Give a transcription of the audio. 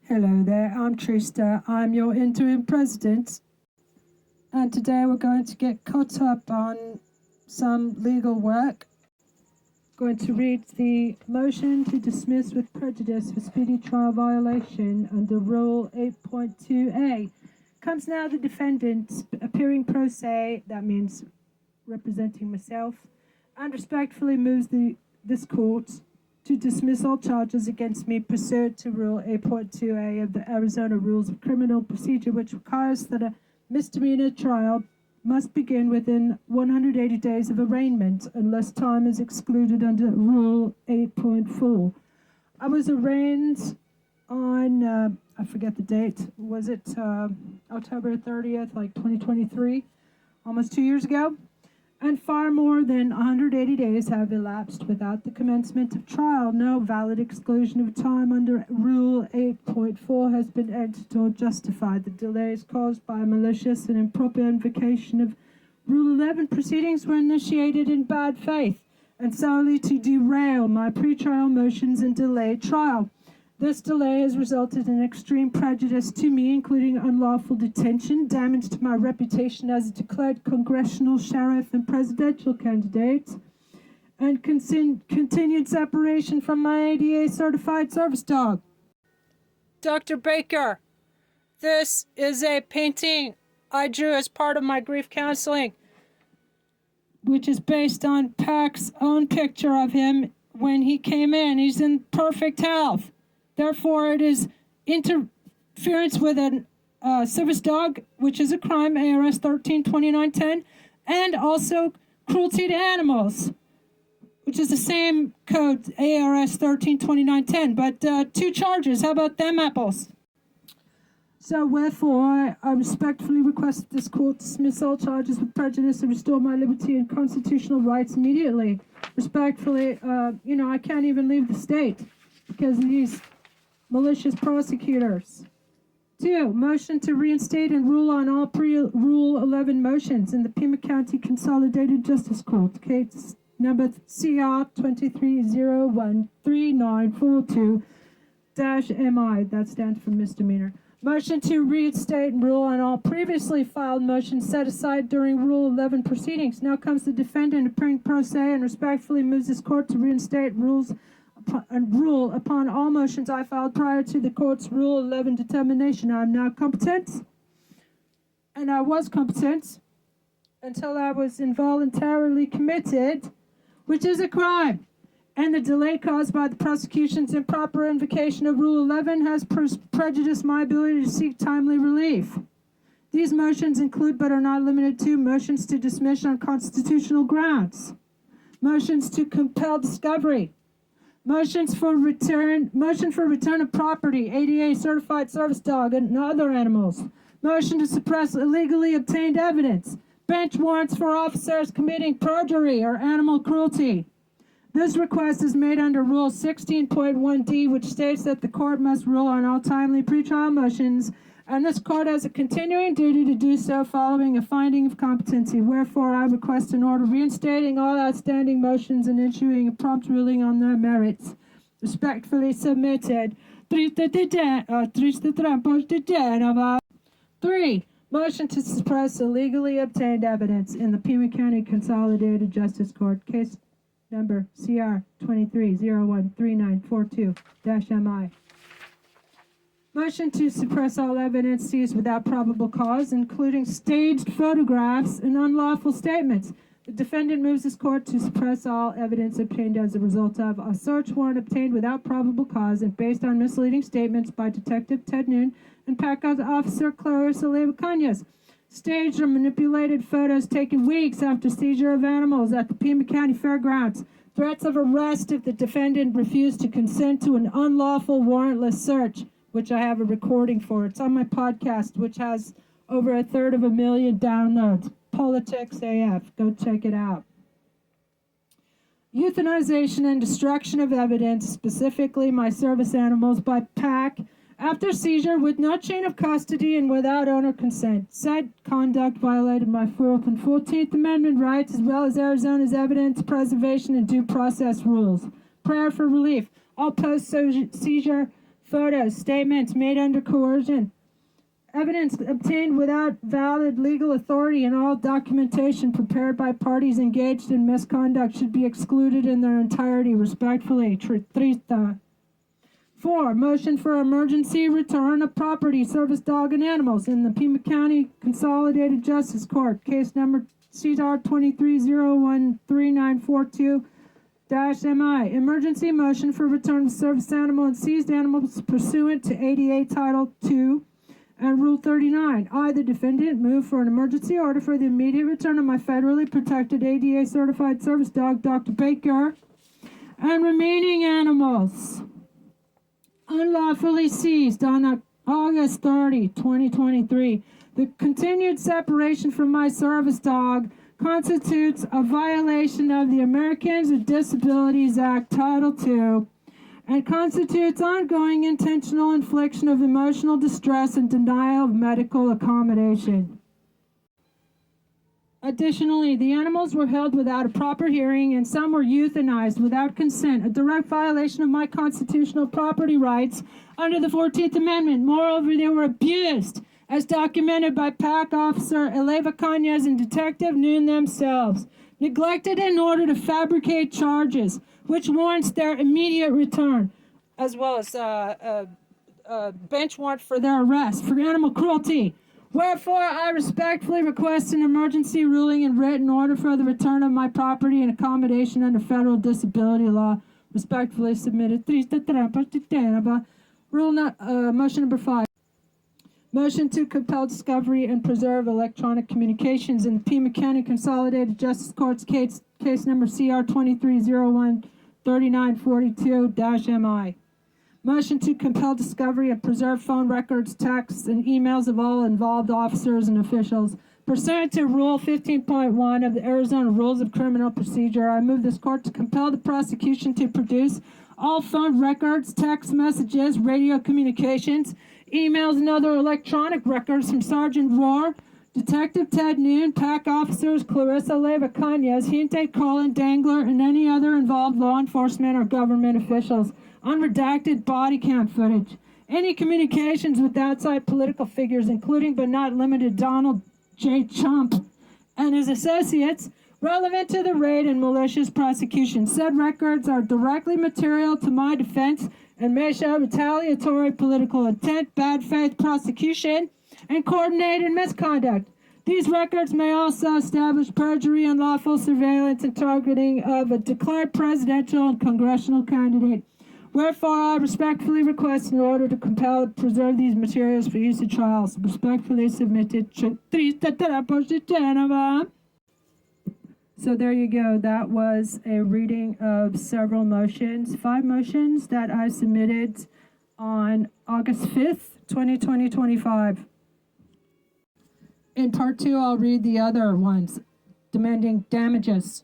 Hello there, I'm Trista. I'm your interim president. And today we're going to get caught up on some legal work. Going to read the motion to dismiss with prejudice for speedy trial violation under Rule 8.2a. Comes now the defendant appearing pro se, that means representing myself, and respectfully moves this court to dismiss all charges against me pursuant to Rule 8.2a of the Arizona Rules of Criminal Procedure, which requires that a misdemeanor trial must begin within 180 days of arraignment unless time is excluded under Rule 8.4. I was arraigned on, I forget the date, was it October 30th, 2023, almost 2 years ago? And far more than 180 days have elapsed without the commencement of trial. No valid exclusion of time under Rule 8.4 has been entered or justified. The delays caused by malicious and improper invocation of Rule 11 proceedings were initiated in bad faith and solely to derail my pretrial motions and delay trial. This delay has resulted in extreme prejudice to me, including unlawful detention, damage to my reputation as a declared congressional sheriff and presidential candidate, and continued separation from my ADA-certified service dog. Dr. Baker, this is a painting I drew as part of my grief counseling, which is based on Pac's own picture of him when he came in. He's in perfect health. Therefore, it is interference with a service dog, which is a crime, ARS 13-2910, and also cruelty to animals, which is the same code, ARS 13-2910, but two charges. How about them apples? So, wherefore, I respectfully request this court dismiss all charges with prejudice and restore my liberty and constitutional rights immediately. Respectfully, I can't even leave the state because of these malicious prosecutors. 2. Motion to reinstate and rule on all pre-Rule 11 motions in the Pima County Consolidated Justice Court. Case number CR 23013942-MI. That stands for misdemeanor. Motion to reinstate and rule on all previously filed motions set aside during Rule 11 proceedings. Now comes the defendant appearing pro se and respectfully moves this court to reinstate rule upon all motions I filed prior to the court's Rule 11 determination. I am now competent, and I was competent until I was involuntarily committed, which is a crime. And the delay caused by the prosecution's improper invocation of Rule 11 has prejudiced my ability to seek timely relief. These motions include, but are not limited to, motions to dismiss on constitutional grounds, motions to compel discovery, motion for return of property, ADA certified service dog and other animals, motion to suppress illegally obtained evidence, bench warrants for officers committing perjury or animal cruelty. This request is made under Rule 16.1d, which states that the court must rule on all timely pretrial motions, and this court has a continuing duty to do so following a finding of competency. Wherefore, I request an order reinstating all outstanding motions and issuing a prompt ruling on their merits. Respectfully submitted. 3. Motion to suppress illegally obtained evidence in the Pima County Consolidated Justice Court, case number CR 23013942-MI. Motion to suppress all evidence seized without probable cause, including staged photographs and unlawful statements. The defendant moves this court to suppress all evidence obtained as a result of a search warrant obtained without probable cause and based on misleading statements by Detective Ted Noon and PAC Officer Clarissa Leva-Cañas. Staged or manipulated photos taken weeks after seizure of animals at the Pima County Fairgrounds. Threats of arrest if the defendant refused to consent to an unlawful warrantless search, which I have a recording for. It's on my podcast, which has over 250,000 downloads. Politics AF. Go check it out. Euthanization and destruction of evidence, specifically my service animals, by PAC after seizure with no chain of custody and without owner consent. Said conduct violated my 4th and 14th Amendment rights, as well as Arizona's evidence preservation and due process rules. Prayer for relief. All post-seizure photos, statements made under coercion, evidence obtained without valid legal authority, and all documentation prepared by parties engaged in misconduct should be excluded in their entirety. Respectfully, Pt3. 4. Motion for emergency return of property, service dog, and animals in the Pima County Consolidated Justice Court, case number CR23013942-MI. Emergency motion for return of service animal and seized animals pursuant to ADA Title II and Rule 39. I, the defendant, move for an emergency order for the immediate return of my federally protected ADA certified service dog, Dr. Baker, and remaining animals unlawfully seized on August 30, 2023. The continued separation from my service dog constitutes a violation of the Americans with Disabilities Act, Title II, and constitutes ongoing intentional infliction of emotional distress and denial of medical accommodation. Additionally, the animals were held without a proper hearing, and some were euthanized without consent, a direct violation of my constitutional property rights under the 14th Amendment. Moreover, they were abused, as documented by PAC Officer Eleva Cañas and Detective Noon themselves, neglected in order to fabricate charges, which warrants their immediate return, as well as a bench warrant for their arrest for animal cruelty. Wherefore, I respectfully request an emergency ruling in written order for the return of my property and accommodation under federal disability law. Respectfully submitted. Motion number 5. Motion to compel discovery and preserve electronic communications in the Pima County Consolidated Justice Court's case number CR23013942-MI. Motion to compel discovery and preserve phone records, texts, and emails of all involved officers and officials. Pursuant to Rule 15.1 of the Arizona Rules of Criminal Procedure, I move this court to compel the prosecution to produce all phone records, text messages, radio communications, emails, and other electronic records from Sergeant Rohr, Detective Ted Noon, PAC officers Clarissa Leva Cañas, Hinte Colin Dangler, and any other involved law enforcement or government officials. Unredacted body cam footage. Any communications with outside political figures, including but not limited to Donald J. Trump and his associates, relevant to the raid and malicious prosecution. Said records are directly material to my defense and may show retaliatory political intent, bad faith prosecution, and coordinated misconduct. These records may also establish perjury, unlawful surveillance, and targeting of a declared presidential and congressional candidate. Wherefore, I respectfully request an order to compel and preserve these materials for use in trials. Respectfully submitted. So there you go. That was a reading of several motions, 5 motions that I submitted on August 5th, 2025. In part 2, I'll read the other ones demanding damages.